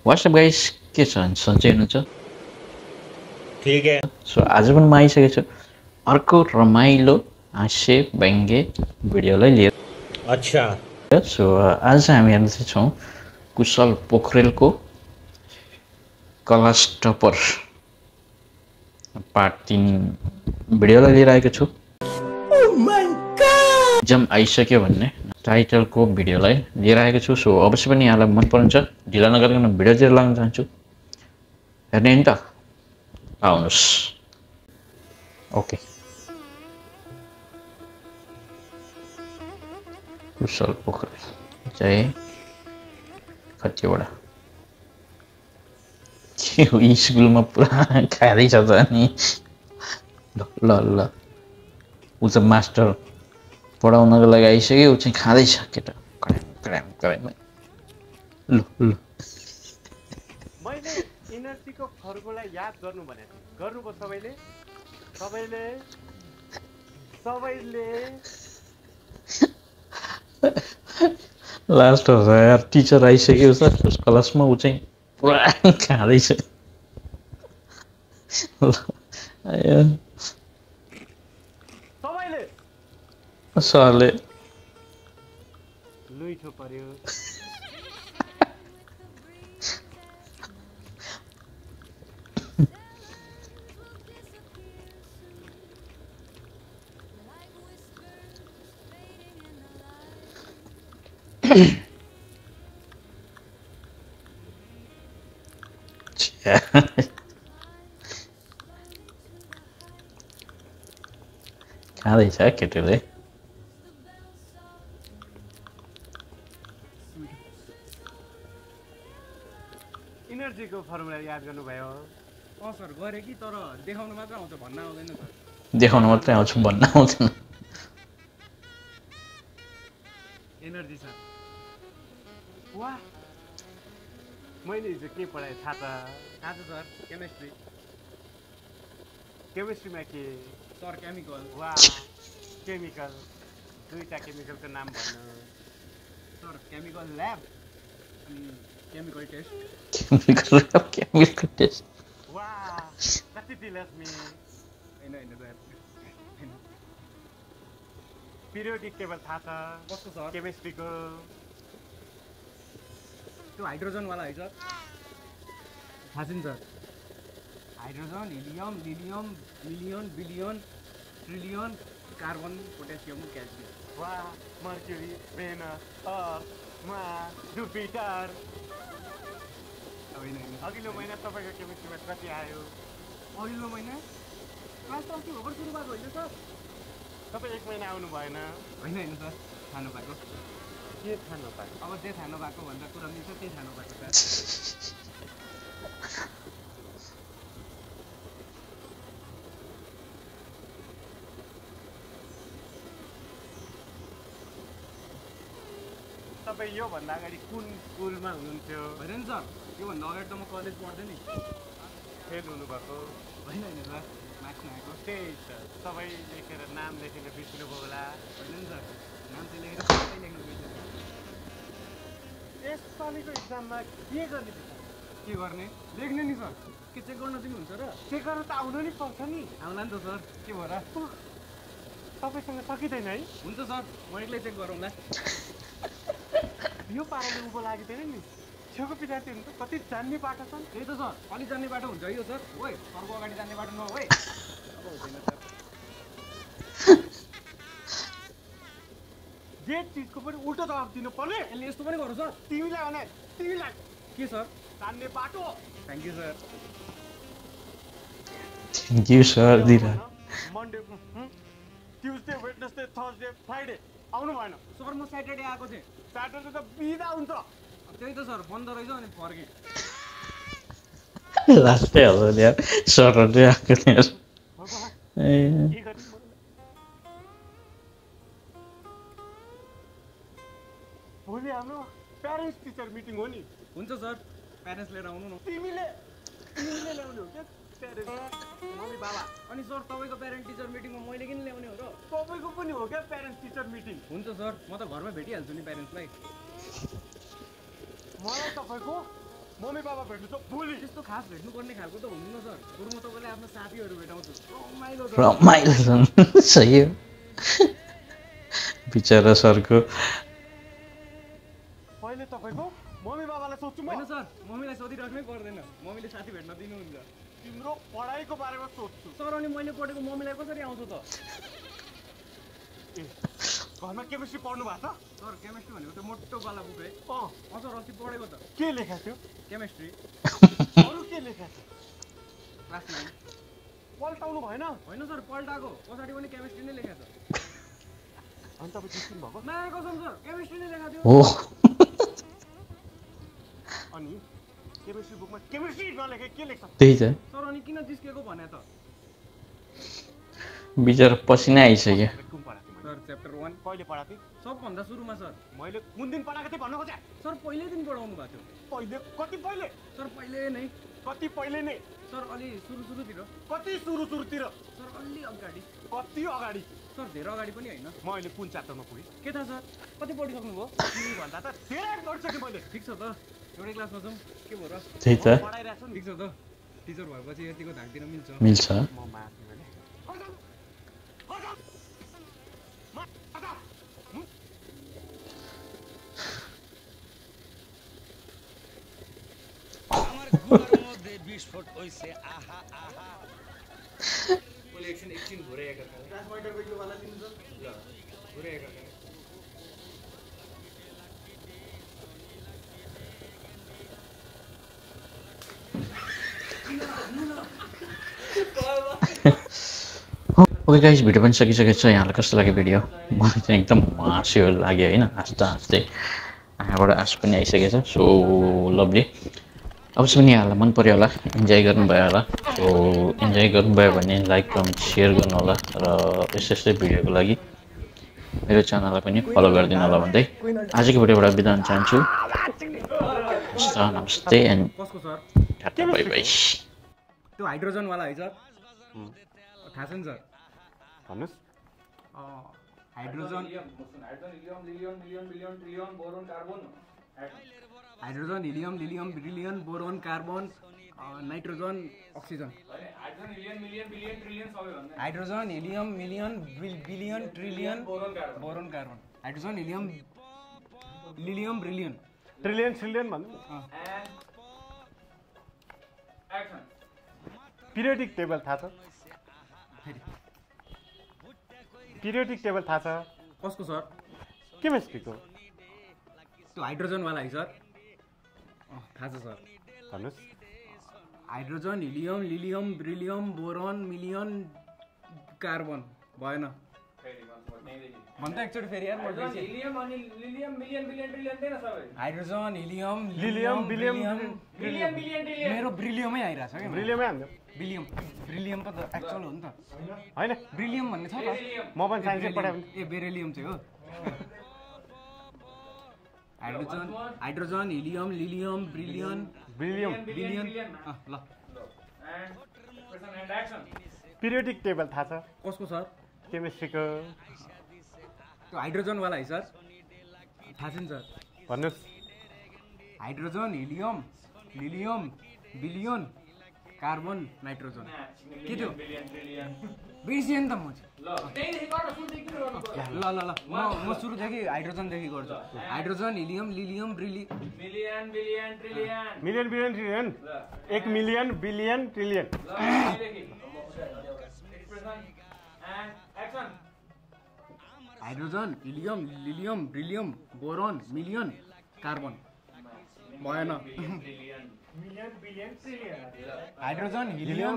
WhatsApp guys के छ सन्चै हुनुहुन्छ ठीक है सो आज पनि म आइसकेको छु अर्को रमाइलो हास्य व्यङ्ग्य भिडियोलाई लिएर अच्छा सो आज हामी हेर्दैछौँ कुशल पोखरेलको क्लास टपर पार्ट 3 भिडियोलाई लिएर आएको छु एक्जाम आइसक्यो भन्ने टाइटलको भिडियोलाई लिएर आएको छु सो अवश्य पनि यहाँलाई मन पर्छ ढिला नगरिकन भिडियोतिर लाग्न चाहन्छु हेर्ने नि त आउनुहोस् ओके कुशल पोखरेल चाहिँ कतिवटा के हो स्कुलमा पुरा खाँदैछ त अनि ल ल ल ऊ चाहिँ मास्टर पढाउनको लागि आइसक्यो ऊ चाहिँ खाँदैछ केटा कराम कराम कराम ल ल मैले इनर्जीको फर्मुला याद गर्नु भने गर्नुभयो सबैले सबैले सबैले लास्ट हो यार टिचर आइसक्यो सर क्लासमा ऊ चाहिँ पुरा खाँदैछ सबैले सरले लुइठो पर्यो खाँदैछ केटीले इनर्जीको फर्मुला याद गर्नुभयो सर गरे कि तर देखाउनु मात्र आउँछ भन्न आउँदैन सर देखाउनु मात्रै आउँछु भन्न आउँदैन एनर्जी सर वाह मैले हिजो के पढाएँ थाहा थाहा छ सर केमिस्ट्री केमिस्ट्रीमा के सर केमिकल वाह केमिकल दुईटा केमिकलको नाम भन्नु सर केमिकल ल्याब अनि केमिकल टेस्ट केमिकल टेस्ट वाह कति दिलस्मी होइन होइन सर पिरियोडिक टेबल थाहा छ कस्तो सर केमिस्ट्रीको त्यो हाइड्रोजनवाला है सर थाहा छ नि sir hydrogen helium lilium million billion trillion carbon potassium calcium वाह मर्क्युरी भेनस अर्थ मार्स जुपिटर होइन होइन अघिल्लो महिना तपाईँको केमिस्ट्रीमा कति आयो अघिल्लो महिना क्लास त अस्ति भर्खर सुरु भएको होइन सर तपाईँ 1 महिना आउनु भएन होइन होइन सर थाहा नपाएको के थाहा नपाएको अब जे थाहा नपाएको भन्दा कुरा मिल्छ त्यही थाहा नपाएको सर तपाईँ योभन्दा अगाडि कुन स्कुलमा हुनुहुन्थ्यो होइन नि सर योभन्दा अगाडि त म कलेज पढ्थेँ नि फेल हुनुभएको होइन होइन सर मार्क्स नआएको त्यही छ तपाईँ लेखेर नाम लेखेर बिर्सिनुभयो होला होइन नि सर नाम चाहिँ लेखेर सबै लेख्नु बिर्सेँ यसपालिको इक्जाममा के गर्ने के गर्ने लेख्ने नि सर के चेक गर्न दिनुहुन्छ र चेक गर्न त आउनु नि पर्छ नि आउला नि त सर के भएर तपाईँसँग सकिँदैन है हुन्छ सर म एक्लै चेक गरौँला यो पाराले उँभो लाग्दैन नि छेउको विद्यार्थीहरू त कति जान्ने बाटो छन् त्यही त सर अलिक जान्ने बाटो हुन्छ यो सर ओइ सरको अगाडि जान्ने बाटो नहोइ अब हुँदैन सर जे चिजको पनि उल्टो जवाब दिनु पर्ने यसले यस्तो पनि गर्नु सर तिमीलाई भने तिमीलाई के सर जान्ने बाटो thank you sir thank you sir दिरा Monday Tuesday Wednesday Thursday Friday आउनु भएन सर म स्याटरडे आएको थिएँ स्याटरडे त बिदा हुन्छ त्यही त सर बन्द रहेछ अनि फर्केँ लास्टै हो यार सरहरूले आएको थियो ए के गर्ने भोलि हाम्रो प्यारेन्ट्स टिचर मिटिङ हो नि हुन्छ सर प्यारेन्ट्स लिएर आउनु न तिमीले ल्याउने हो क्या प्यारेन्ट्स मम्मी बाबा अनि सर तपाईँको प्यारेन्ट टिचर मिटिङमा मैले किन ल्याउने हो र तपाईँको पनि हो क्या प्यारेन्ट्स टिचर मिटिङ हुन्छ सर म त घरमै भेटिहाल्छु नि प्यारेन्ट्सलाई मलाई तपाईँको मम्मी बाबा भेट्नु छ भोलि। त्यस्तो खास भेट्नुपर्ने खालको त हुँदैन सर। बरु म तपाईँलाई आफ्नो साथीहरू भेटाउँछु। रमाइलो छ। रमाइलो छन् सही हो बिचरा सरको पहिले तपाईँको मम्मी बाबालाई सोध्छु म। होइन सर, मम्मीलाई सोधिराख्नै पर्दैन। मम्मीले साथी भेट्न दिनुहुन्छ। तिम्रो पढाइको बारेमा सोध्छु। सर अनि मैले पढेको मम्मीलाई कसरी आउँछ त? ए घरमा केमिस्ट्री पढ्नु भएको छ? सर केमिस्ट्री भनेको त मोटोवाला बुक है। अँ सर अस्ति पढेको त के लेखा थियो? केमिस्ट्री अरू के लेखा थियो? क्लास 9। पल्टाउनु भएन? होइन सर पल्टाएको पछाडि पनि केमिस्ट्री नै लेखेको छ। अनि तपाईँ जिस्किनु भएको? माया कसम सर केमिस्ट्री नै लेखेको थियो। हो अनि केमिस्ट्री बुकमा केमिस्ट्री नलेखे के लेख्छ? त्यही त सर अनि किन जिस्केको भने त? बिचरा पसिना आइसक्यो कुन पढाएको थिएँ मैले? सर च्याप्टर 1 कहिले पढाएको थिएँ? सबभन्दा सुरुमा सर। मैले कुन दिन पढाएको थिएँ भन्नु खोजेँ? सर पहिल्यै दिन पढाउनु भएको थियो। पहिले कति पहिले? सर पहिले नै। कति पहिले नै? सर अलि सुरुतिर। कति सुरुतिर? सर अलि अगाडि। कति अगाडि? सर धेरै अगाडि पनि होइन। म अहिले कुन च्याप्टरमा पुगेँ? के थाहा सर? कति पढिसक्नुभयो? तिमी भन्दा त धेरै पढिसकेँ मैले। ठिक छ त एउटै क्लासमा जाउँ के भयो र? त्यही त पढाइरहेको छु नि। ठिक छ त टिचर भएपछि यतिको धाक दिन मिल्छ। मिल्छ म माथि मैले আমার গুহার মধ্যে বিস্ফোট হইছে আহা আহা मैले एकछिन घुरे एकअर्का ट्रान्समिटरको यो वाला दिनु सर ल घुरे एकअर्का ओके गाइस भिडियो पनि सकिसकेको छ यहाँलाई कस्तो लाग्यो भिडियो मलाई चाहिँ एकदम हाँस्यो लाग्यो होइन हाँस्दा हाँस्दै आँखाबाट आँसु पनि आइसकेको छ सो लभली अवश्य पनि यहाँलाई मन पऱ्यो होला इन्जोय गर्नुभयो होला सो इन्जोय गर्नुभयो भने लाइक कमेन्ट सेयर गर्नु होला र यस्तै भिडियोको लागि मेरो च्यानललाई पनि फलो गरिदिनु होला भन्दै आजको भिडियोबाट बिदा हुन चाहन्छु नमस्ते एन्ड कसको सर टाटा बाई बाई त्यो हाइड्रोजन वाला है सर थाहा छ नि सर भन्नुहोस् hydrogen hydrogen helium lilium brilliant boron carbon nitrogen oxygen hydrogen helium million billion trillion boron carbon hydrogen helium lilium brilliant trillion भन्नु पिरियोडिक टेबल थाहा छ पिरियोडिक टेबल थाहा छ कसको सर केमिस्ट्रीको त्यो हाइड्रोजन वाला है सर थाहा छ सर भन्नुहोस् hydrogen helium lilium beryllium boron million carbon भएन भन्दा एकचोटि फेरि यार हिलियम अनि लिलियम मिलियन बिलियन ट्रिलियन दिएन सबै हाइड्रोजन हिलियम लिलियम बिलियम मेरो ब्रिलियममै आइरहेछ के ब्रिलियमै हान्यो ब्रिलियम त एक्चुअल हो नि त होइन ब्रिलियम भन्ने छ त म पनि साइन्सै पढाएँ ए बेरिलियम चाहिँ हो hydrogen helium lilium brilliant beryllium billion ल पिरियोडिक टेबल थाहा छ कसको सर केमिस्ट्रीको त्यो हाइड्रोजन वाला है सर थाहा छ नि सर भन्नुहोस् hydrogen helium lilium billion carbon nitrogen के थियो बिर्सिएँ नि त म ल ल ल म सुरुदेखि हाइड्रोजनदेखि गर्छु hydrogen helium lilium million billion trillion 1 million billion trillion hydrogen helium lilium beryllium boron million carbon भएन हाइड्रोजन हिलियम